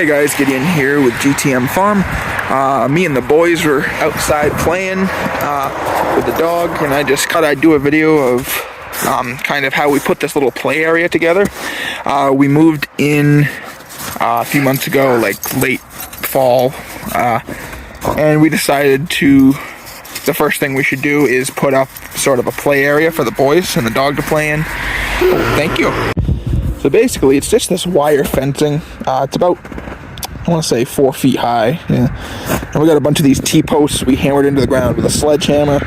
Hey guys, Gideon here with G.T.M Farm. Me and the boys were outside playing with the dog, and I just thought I'd do a video of kind of how we put this little play area together. We moved in a few months ago, like late fall, and we decided the first thing we should do is put up sort of a play area for the boys and the dog to play in. Oh, thank you. So basically, it's just this wire fencing. It's about, I want to say, 4 feet high. Yeah. And we got a bunch of these T-posts we hammered into the ground with a sledgehammer.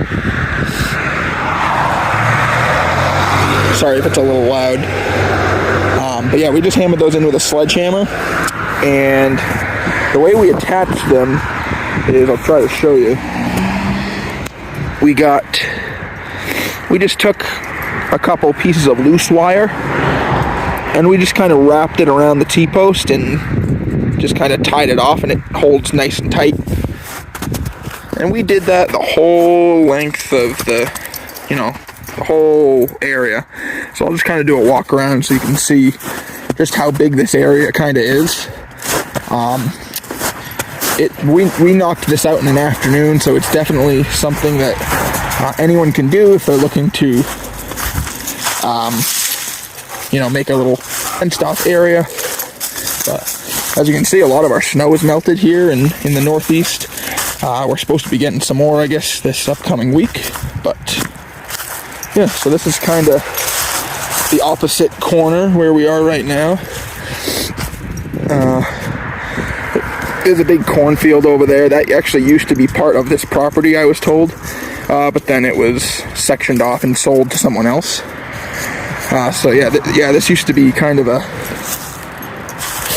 Sorry if it's a little loud. But yeah, we just hammered those in with a sledgehammer. And the way we attached them is, I'll try to show you. We just took a couple pieces of loose wire, and we just kind of wrapped it around the T-post and just kind of tied it off, and it holds nice and tight. And we did that the whole length of the whole area. So I'll just kind of do a walk around so you can see just how big this area kind of is. We knocked this out in an afternoon, so it's definitely something that anyone can do if they're looking to make a little fenced off area. But as you can see, a lot of our snow is melted here in the northeast. We're supposed to be getting some more, I guess, this upcoming week. But yeah, so this is kind of the opposite corner where we are right now. There's a big cornfield over there. That actually used to be part of this property, I was told. But then it was sectioned off and sold to someone else. So yeah, this used to be kind of a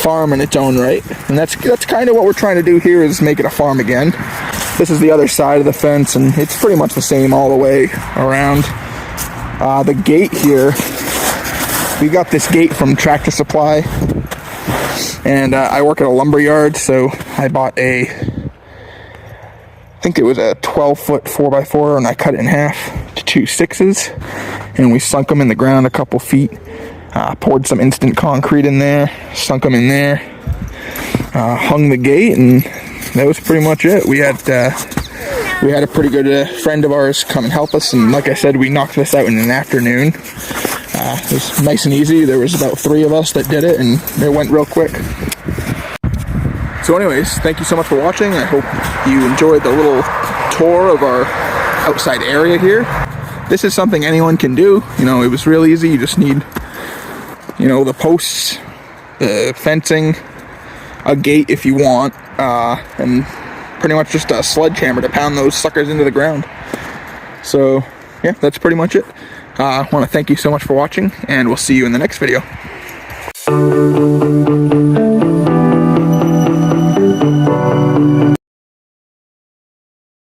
farm in its own right, and that's kind of what we're trying to do here, is make it a farm again. This is the other side of the fence, and it's pretty much the same all the way around. The gate here, we got this gate from Tractor Supply, and I work at a lumber yard, so I bought I think it was a 12-foot 4x4, and I cut it in half to 2 6s, and we sunk them in the ground a couple feet, poured some instant concrete in there, sunk them in there, hung the gate, and that was pretty much it. We had a pretty good friend of ours come and help us, and like I said, we knocked this out in an afternoon. It was nice and easy. There was about 3 of us that did it, and it went real quick. So anyways, thank you so much for watching. I hope you enjoyed the little tour of our outside area here. This is something anyone can do. It was real easy. You just need, the posts, the fencing, a gate if you want, and pretty much just a sledgehammer to pound those suckers into the ground. So yeah, that's pretty much it. I want to thank you so much for watching, and we'll see you in the next video.